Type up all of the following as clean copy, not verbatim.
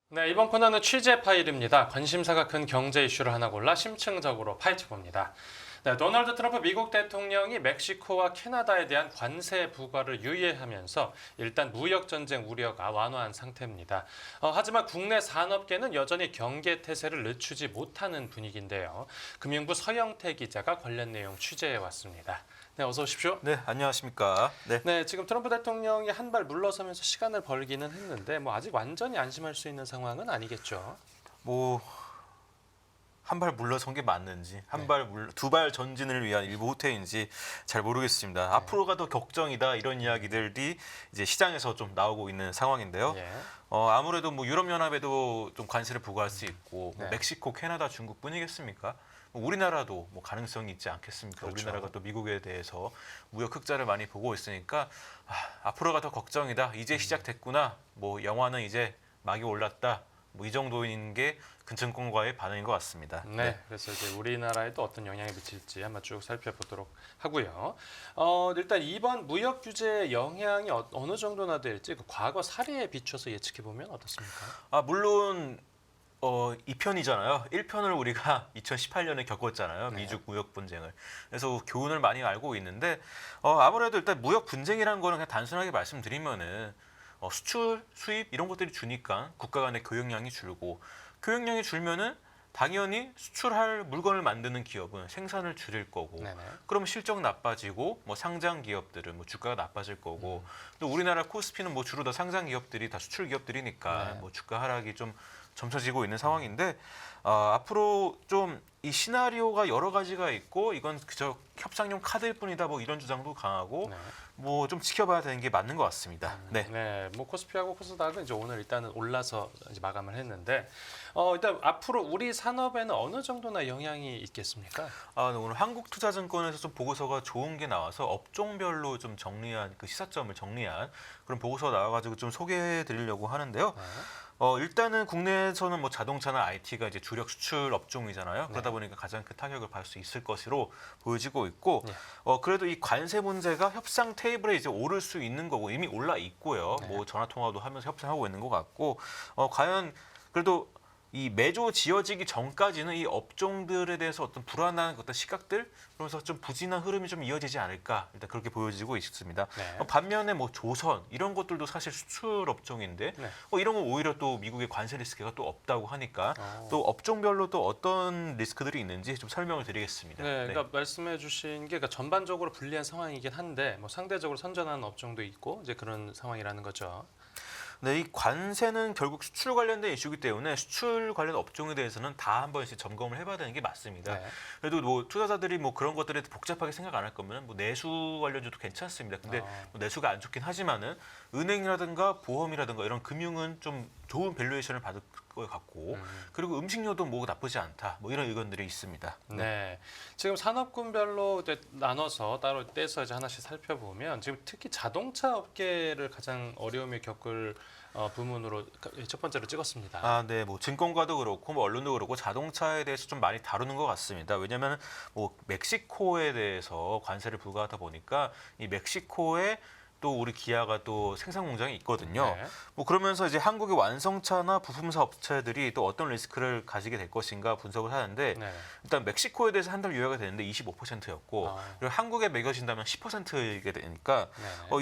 네, 이번 코너는 취재 파일입니다. 관심사가 큰 경제 이슈를 하나 골라 심층적으로 파헤쳐봅니다. 네, 도널드 트럼프 미국 대통령이 멕시코와 캐나다에 대한 관세 부과를 유예하면서 일단 무역 전쟁 우려가 완화한 상태입니다. 하지만 국내 산업계는 여전히 경계 태세를 늦추지 못하는 분위기인데요. 금융부 서영태 기자가 관련 내용 취재해 왔습니다. 네, 어서 오십시오. 네, 안녕하십니까. 네, 지금 트럼프 대통령이 한 발 물러서면서 시간을 벌기는 했는데 아직 완전히 안심할 수 있는 상황은 아니겠죠. 한 발 물러선 게 맞는지, 두 발 전진을 위한 일부 후퇴인지 잘 모르겠습니다. 앞으로가 더 걱정이다 이런 이야기들이 이제 시장에서 좀 나오고 있는 상황인데요. 예. 아무래도 유럽연합에도 좀 관세를 부과할 수 있고 네. 멕시코, 캐나다, 중국뿐이겠습니까? 우리나라도 가능성이 있지 않겠습니까? 그렇죠. 우리나라가 또 미국에 대해서 무역 흑자를 많이 보고 있으니까 앞으로가 더 걱정이다. 이제 시작됐구나. 영화는 이제 막이 올랐다. 이 정도인 게 근천권과의 반응인 것 같습니다. 네, 그래서 이제 우리나라에 또 어떤 영향을 미칠지 한번 쭉 살펴보도록 하고요. 일단 이번 무역 규제의 영향이 어느 정도나 될지 과거 사례에 비춰서 예측해 보면 어떻습니까? 물론 2편이잖아요. 1편을 우리가 2018년에 겪었잖아요. 네. 미중 무역 분쟁을. 그래서 교훈을 많이 알고 있는데 아무래도 일단 무역 분쟁이라는 거는 그냥 단순하게 말씀드리면은 수출, 수입 이런 것들이 주니까 국가 간의 교역량이 줄고 교역량이 줄면은 당연히 수출할 물건을 만드는 기업은 생산을 줄일 거고 네네. 그러면 실적 나빠지고 상장 기업들은 주가가 나빠질 거고 또 우리나라 코스피는 주로 다 상장 기업들이 다 수출 기업들이니까 네. 주가 하락이 좀 점쳐지고 있는 상황인데 앞으로 좀 이 시나리오가 여러 가지가 있고 이건 그저 협상용 카드일 뿐이다 이런 주장도 강하고 네. 좀 지켜봐야 되는 게 맞는 것 같습니다. 네. 네, 코스피하고 코스닥은 이제 오늘 일단은 올라서 이제 마감을 했는데 일단 앞으로 우리 산업에는 어느 정도나 영향이 있겠습니까? 오늘 한국투자증권에서 좀 보고서가 좋은 게 나와서 업종별로 좀 정리한 그 시사점을 정리한 그런 보고서가 나와가지고 좀 소개해드리려고 하는데요. 네. 일단은 국내에서는 자동차나 IT가 이제 주력 수출 업종이잖아요. 네. 그러다 보니까 가장 큰 타격을 받을 수 있을 것으로 보여지고 있고, 네. 그래도 이 관세 문제가 협상 테이블에 이제 오를 수 있는 거고 이미 올라 있고요. 네. 전화 통화도 하면서 협상하고 있는 것 같고, 과연 그래도 이 매조 지어지기 전까지는 이 업종들에 대해서 어떤 불안한 어떤 시각들 그러면서 좀 부진한 흐름이 좀 이어지지 않을까 일단 그렇게 보여지고 있습니다. 네. 반면에 조선 이런 것들도 사실 수출 업종인데 네. 이런 건 오히려 또 미국의 관세 리스크가 또 없다고 하니까 어. 또 업종별로 또 어떤 리스크들이 있는지 좀 설명을 드리겠습니다. 네, 그러니까 말씀해주신 게 전반적으로 불리한 상황이긴 한데 상대적으로 선전하는 업종도 있고 이제 그런 상황이라는 거죠. 네, 이 관세는 결국 수출 관련된 이슈이기 때문에 수출 관련 업종에 대해서는 다 한 번씩 점검을 해봐야 되는 게 맞습니다. 네. 그래도 투자자들이 그런 것들에 복잡하게 생각 안 할 거면 내수 관련주도 괜찮습니다. 근데 내수가 안 좋긴 하지만은 은행이라든가 보험이라든가 이런 금융은 좀 좋은 밸류에이션을 받을 것 같고 그리고 음식료도 나쁘지 않다. 이런 의견들이 있습니다. 네, 지금 산업군별로 이제 나눠서 따로 떼서 이제 하나씩 살펴보면 지금 특히 자동차 업계를 가장 어려움을 겪을 부문으로 첫 번째로 찍었습니다. 네, 증권가도 그렇고 언론도 그렇고 자동차에 대해서 좀 많이 다루는 것 같습니다. 왜냐하면 멕시코에 대해서 관세를 부과하다 보니까 이 멕시코에 또 우리 기아가 또 생산 공장이 있거든요. 네. 그러면서 이제 한국의 완성차나 부품사 업체들이 또 어떤 리스크를 가지게 될 것인가 분석을 하는데 네. 일단 멕시코에 대해서 한 달 유예가 되는데 25%였고 그리고 한국에 매겨진다면 10%이게 되니까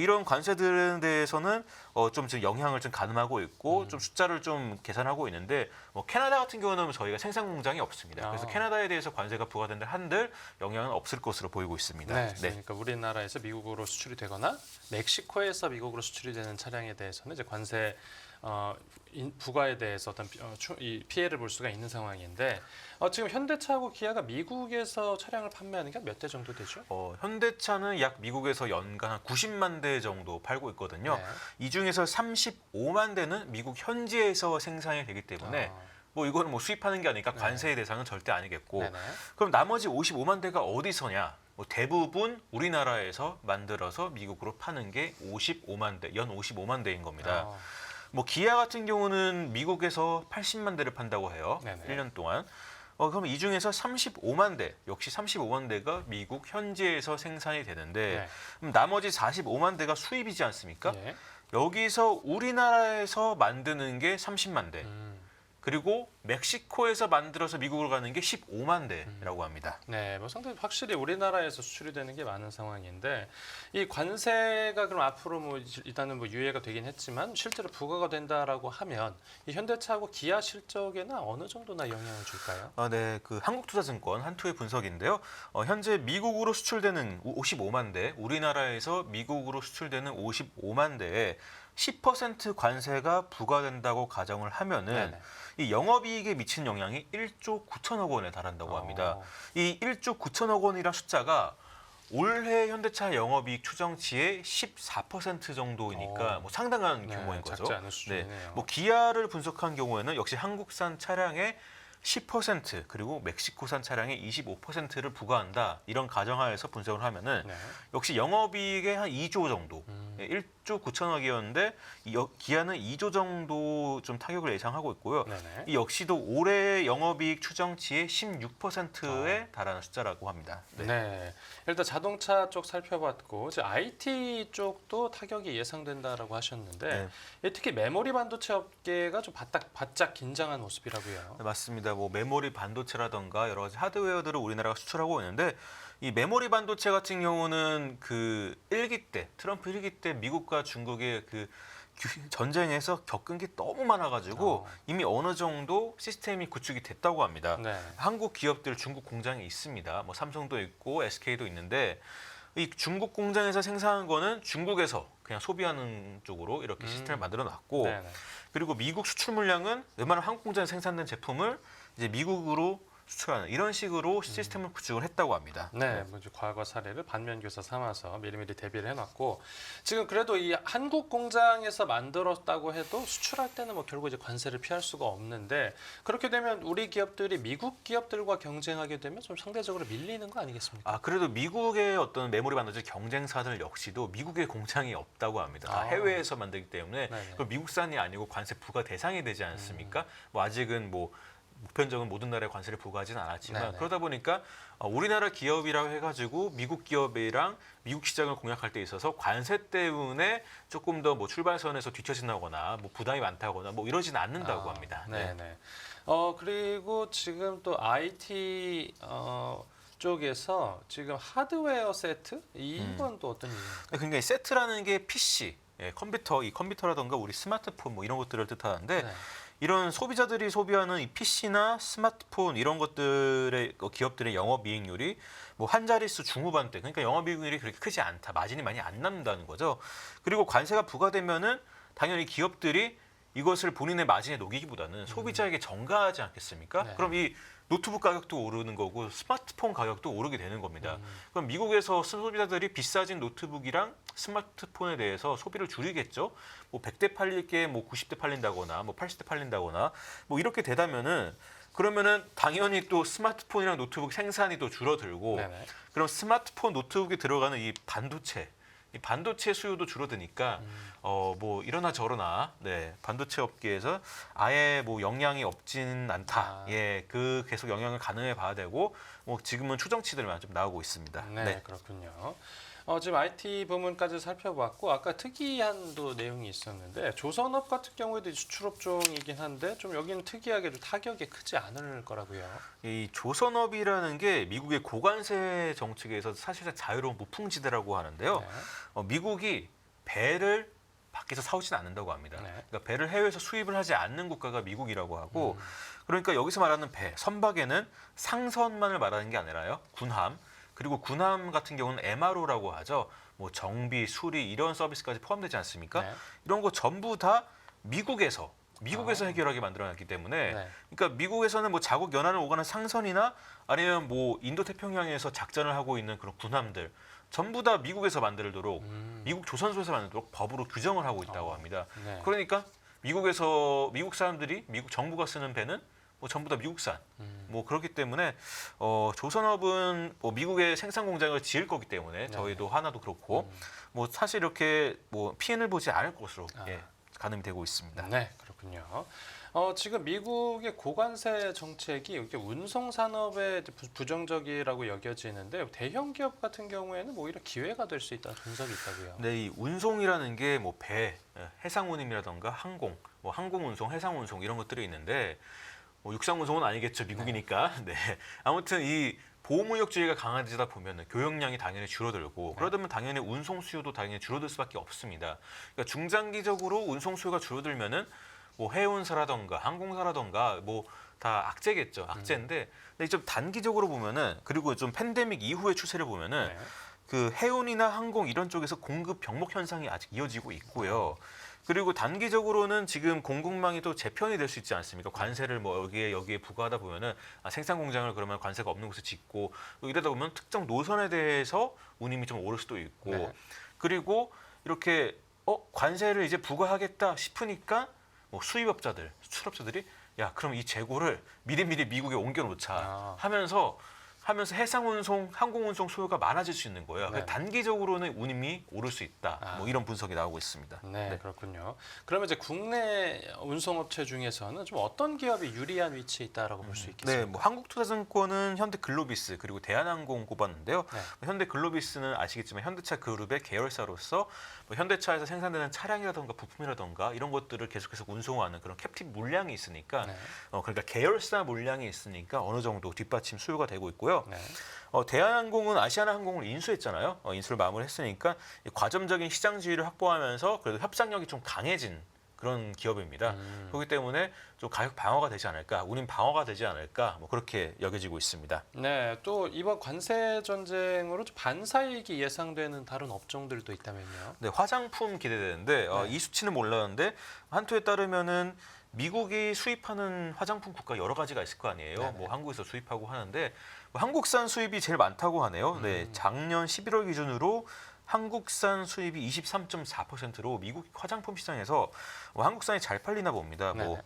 이런 관세들에 대해서는 좀 영향을 좀 가늠하고 있고 좀 숫자를 좀 계산하고 있는데 캐나다 같은 경우는 저희가 생산 공장이 없습니다. 그래서 캐나다에 대해서 관세가 부과된다 한들 영향은 없을 것으로 보이고 있습니다. 네, 그러니까 우리나라에서 미국으로 수출이 되거나 멕시코에서 미국으로 수출이 되는 차량에 대해서는 이제 관세 부과에 대해서 어떤 이 피해를 볼 수가 있는 상황인데 지금 현대차하고 기아가 미국에서 차량을 판매하는 게 몇 대 정도 되죠? 현대차는 약 미국에서 연간 한 90만 대 정도 팔고 있거든요. 네. 이 중에서 35만 대는 미국 현지에서 생산이 되기 때문에 이거는 수입하는 게 아니니까 관세의 대상은 절대 아니겠고 네네. 그럼 나머지 55만 대가 어디서냐? 대부분 우리나라에서 만들어서 미국으로 파는 게 55만 대, 연 55만 대인 겁니다. 기아 같은 경우는 미국에서 80만 대를 판다고 해요. 네네. 1년 동안. 그럼 이 중에서 35만 대, 역시 35만 대가 미국 현지에서 생산이 되는데 그럼 나머지 45만 대가 수입이지 않습니까? 예. 여기서 우리나라에서 만드는 게 30만 대. 그리고 멕시코에서 만들어서 미국으로 가는 게 15만 대라고 합니다. 네, 뭐 상당히 확실히 우리나라에서 수출이 되는 게 많은 상황인데 이 관세가 그럼 앞으로 뭐 일단은 뭐 유예가 되긴 했지만 실제로 부과가 된다라고 하면 이 현대차하고 기아 실적에는 어느 정도나 영향을 줄까요? 네, 그 한국투자증권 한투의 분석인데요. 현재 미국으로 수출되는 55만 대, 우리나라에서 미국으로 수출되는 55만 대에 10% 관세가 부과된다고 가정을 하면은 네네. 이 영업이익에 미친 영향이 1조 9천억 원에 달한다고 합니다. 이 1조 9천억 원이란 숫자가 올해 현대차 영업이익 추정치의 14% 정도이니까 뭐 상당한 네, 규모인 거죠. 작지 않은 수준이네요. 뭐 기아를 분석한 경우에는 역시 한국산 차량의 10% 그리고 멕시코산 차량의 25%를 부과한다. 이런 가정하에서 분석을 하면은 네. 역시 영업이익의 한 2조 정도, 1조 9천억이었는데 기아는 2조 정도 좀 타격을 예상하고 있고요. 네네. 이 역시도 올해 영업이익 추정치의 16%에 달하는 숫자라고 합니다. 네. 일단 자동차 쪽 살펴봤고 이제 IT 쪽도 타격이 예상된다라고 하셨는데 특히 메모리 반도체 업계가 좀 바짝 긴장한 모습이라고요. 네, 맞습니다. 뭐 메모리 반도체라던가 여러 가지 하드웨어들을 우리나라가 수출하고 있는데 이 메모리 반도체 같은 경우는 그 트럼프 1기 때 미국과 중국의 그 전쟁에서 겪은 게 너무 많아가지고 이미 어느 정도 시스템이 구축이 됐다고 합니다. 네. 한국 기업들 중국 공장이 있습니다. 뭐 삼성도 있고 SK도 있는데 이 중국 공장에서 생산한 거는 중국에서 그냥 소비하는 쪽으로 이렇게 시스템을 만들어 놨고 네네. 그리고 미국 수출 물량은 웬만한 한국 공장에 생산된 제품을 이제 미국으로 수출하는 이런 식으로 시스템을 구축을 했다고 합니다. 네, 뭐 이제 과거 사례를 반면교사 삼아서 미리미리 대비를 해놨고 지금 그래도 이 한국 공장에서 만들었다고 해도 수출할 때는 뭐 결국 이제 관세를 피할 수가 없는데 그렇게 되면 우리 기업들이 미국 기업들과 경쟁하게 되면 좀 상대적으로 밀리는 거 아니겠습니까? 그래도 미국의 어떤 메모리 반도체 경쟁사들 역시도 미국에 공장이 없다고 합니다. 다 해외에서 만들기 때문에 그럼 미국산이 아니고 관세 부과 대상이 되지 않습니까? 뭐 아직은 뭐 보편적인 모든 나라에 관세를 부과하지는 않았지만 네네. 그러다 보니까 우리나라 기업이라고 해가지고 미국 기업이랑 미국 시장을 공략할 때 있어서 관세 때문에 조금 더 뭐 출발선에서 뒤처진다거나 뭐 부담이 많다거나 뭐 이러지는 않는다고 합니다. 네네. 그리고 지금 또 IT 쪽에서 지금 하드웨어 세트 이건 또 어떤 의미입니까? 그러니까 세트라는 게 PC, 이 컴퓨터라던가 우리 스마트폰 뭐 이런 것들을 뜻하는데 네. 이런 소비자들이 소비하는 이 PC나 스마트폰 이런 것들의 기업들의 영업이익률이 뭐 한 자릿수 중후반대 그러니까 영업이익률이 그렇게 크지 않다. 마진이 많이 안 남는다는 거죠. 그리고 관세가 부과되면은 당연히 기업들이 이것을 본인의 마진에 녹이기보다는 소비자에게 전가하지 않겠습니까? 네. 그럼 이 노트북 가격도 오르는 거고 스마트폰 가격도 오르게 되는 겁니다. 그럼 미국에서 소비자들이 비싸진 노트북이랑 스마트폰에 대해서 소비를 줄이겠죠. 뭐 100대 팔릴 게 뭐 90대 팔린다거나 뭐 80대 팔린다거나 뭐 이렇게 되다면은 그러면은 당연히 또 스마트폰이랑 노트북 생산이 또 줄어들고 네네. 그럼 스마트폰 노트북에 들어가는 이 반도체 수요도 줄어드니까 뭐 이러나 저러나 반도체 업계에서 아예 뭐 영향이 없진 않다. 그 계속 영향을 가늠해 봐야 되고 뭐 지금은 추정치들만 좀 나오고 있습니다. 네, 그렇군요. 지금 IT 부문까지 살펴봤고 아까 특이한 또 내용이 있었는데 조선업 같은 경우에도 수출업종이긴 한데 좀 여기는 특이하게 좀 타격이 크지 않을 거라고요. 이 조선업이라는 게 미국의 고관세 정책에서 사실상 자유로운 무풍지대라고 하는데요. 네. 미국이 배를 밖에서 사오지는 않는다고 합니다. 네. 그러니까 배를 해외에서 수입을 하지 않는 국가가 미국이라고 하고 그러니까 여기서 말하는 배, 선박에는 상선만을 말하는 게 아니라요. 군함, 그리고 군함 같은 경우는 MRO라고 하죠. 뭐 정비, 수리 이런 서비스까지 포함되지 않습니까? 네. 이런 거 전부 다 미국에서 해결하게 만들어놨기 때문에 그러니까 미국에서는 뭐 자국 연안을 오가는 상선이나 아니면 뭐 인도 태평양에서 작전을 하고 있는 그런 군함들 전부 다 미국에서 만들도록 미국 조선소에서 만들도록 법으로 규정을 하고 있다고 합니다. 네. 그러니까 미국 사람들이 미국 정부가 쓰는 배는 뭐 전부 다 미국산. 뭐 그렇기 때문에 조선업은 뭐 미국의 생산 공장을 지을 거기 때문에 저희도 하나도 그렇고 뭐 사실 이렇게 뭐 피해를 보지 않을 것으로 가늠이 되고 있습니다. 네, 그렇군요. 지금 미국의 고관세 정책이 이렇게 운송 산업에 부정적이라고 여겨지는데 대형 기업 같은 경우에는 오히려 기회가 될 수 있다는 분석이 있다고요. 네, 이 운송이라는 게 뭐 배, 해상운임이라던가 항공, 뭐 항공운송, 해상운송 이런 것들이 있는데 뭐 육상운송은 아니겠죠, 미국이니까. 네. 아무튼 이 보호무역주의가 강화되다 보면 교역량이 당연히 줄어들고 그러다 보면 당연히 운송 수요도 당연히 줄어들 수밖에 없습니다. 그러니까 중장기적으로 운송 수요가 줄어들면은 뭐 해운사라던가 항공사라던가 뭐 다 악재겠죠. 악재인데 근데 좀 단기적으로 보면은 그리고 좀 팬데믹 이후의 추세를 보면은 네. 그 해운이나 항공 이런 쪽에서 공급 병목 현상이 아직 이어지고 있고요. 그리고 단기적으로는 지금 공급망이 또 재편이 될 수 있지 않습니까? 관세를 뭐 여기에 부과하다 보면은 생산 공장을 그러면 관세가 없는 곳에 짓고 이러다 보면 특정 노선에 대해서 운임이 좀 오를 수도 있고 네. 그리고 이렇게 관세를 이제 부과하겠다 싶으니까 뭐 수입업자들, 수출업자들이 야 그럼 이 재고를 미리 미국에 옮겨놓자 하면서 해상운송, 항공운송 수요가 많아질 수 있는 거예요. 네. 단기적으로는 운임이 오를 수 있다. 뭐 이런 분석이 나오고 있습니다. 네, 그렇군요. 그러면 이제 국내 운송업체 중에서는 좀 어떤 기업이 유리한 위치에 있다라고 볼 수 있겠습니까? 네, 뭐 한국투자증권은 현대글로비스 그리고 대한항공 꼽았는데요. 네. 현대글로비스는 아시겠지만 현대차 그룹의 계열사로서 뭐 현대차에서 생산되는 차량이라던가 부품이라던가 이런 것들을 계속해서 운송하는 그런 캡틴 물량이 있으니까 네. 그러니까 계열사 물량이 있으니까 어느 정도 뒷받침 수요가 되고 있고요. 네. 대한항공은 아시아나항공을 인수했잖아요. 인수를 마무리했으니까 과점적인 시장지위를 확보하면서 그래도 협상력이 좀 강해진 그런 기업입니다. 그렇기 때문에 좀 가격 방어가 되지 않을까, 운임 방어가 되지 않을까, 뭐 그렇게 여겨지고 있습니다. 네, 또 이번 관세 전쟁으로 좀 반사이익이 예상되는 다른 업종들도 있다면요. 네, 화장품 기대되는데 네. 이 수치는 몰랐는데 한투에 따르면은 미국이 수입하는 화장품 국가 여러 가지가 있을 거 아니에요. 네네. 뭐 한국에서 수입하고 하는데 뭐 한국산 수입이 제일 많다고 하네요. 네, 작년 11월 기준으로 한국산 수입이 23.4%로 미국 화장품 시장에서 뭐 한국산이 잘 팔리나 봅니다. 네네.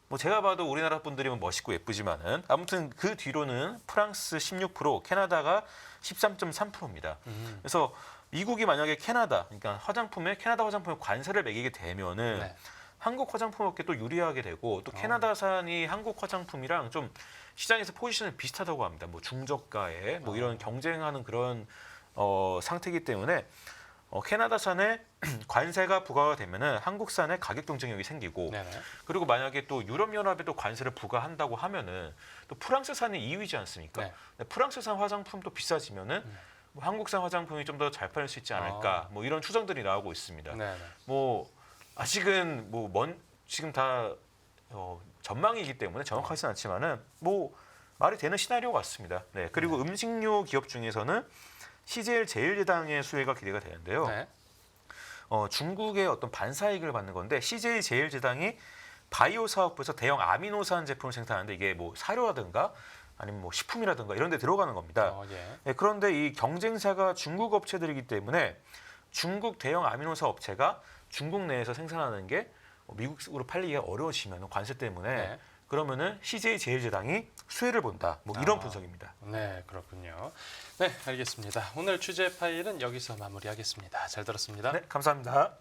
뭐 제가 봐도 우리나라 분들이면 멋있고 예쁘지만은 아무튼 그 뒤로는 프랑스 16%, 캐나다가 13.3%입니다. 그래서 미국이 만약에 그러니까 캐나다 화장품에 관세를 매기게 되면은 네. 한국 화장품업계 또 유리하게 되고 또 캐나다산이 한국 화장품이랑 좀 시장에서 포지션이 비슷하다고 합니다. 뭐 중저가에 뭐 이런 경쟁하는 그런 상태이기 때문에 캐나다산에 관세가 부과가 되면은 한국산의 가격 경쟁력이 생기고 네네. 그리고 만약에 또 유럽연합에도 관세를 부과한다고 하면은 또 프랑스산이 2위지 않습니까? 네. 프랑스산 화장품도 비싸지면은 뭐 한국산 화장품이 좀 더 잘 팔릴 수 있지 않을까? 뭐 이런 추정들이 나오고 있습니다. 네네. 뭐 아직은 지금 다 전망이기 때문에 정확하지는 않지만은 뭐 말이 되는 시나리오 같습니다. 네. 그리고 음식료 기업 중에서는 CJ 제일제당의 수혜가 기대가 되는데요. 네. 중국의 어떤 반사이익을 받는 건데 CJ 제일제당이 바이오 사업부에서 대형 아미노산 제품을 생산하는데 이게 뭐 사료라든가 아니면 뭐 식품이라든가 이런 데 들어가는 겁니다. 예. 네, 그런데 이 경쟁사가 중국 업체들이기 때문에 중국 대형 아미노사 업체가 중국 내에서 생산하는 게 미국으로 팔리기가 어려워지면 관세 때문에 네. 그러면은 CJ 제일제당이 수혜를 본다. 뭐 이런 분석입니다. 네, 그렇군요. 네, 알겠습니다. 오늘 취재 파일은 여기서 마무리하겠습니다. 잘 들었습니다. 네, 감사합니다.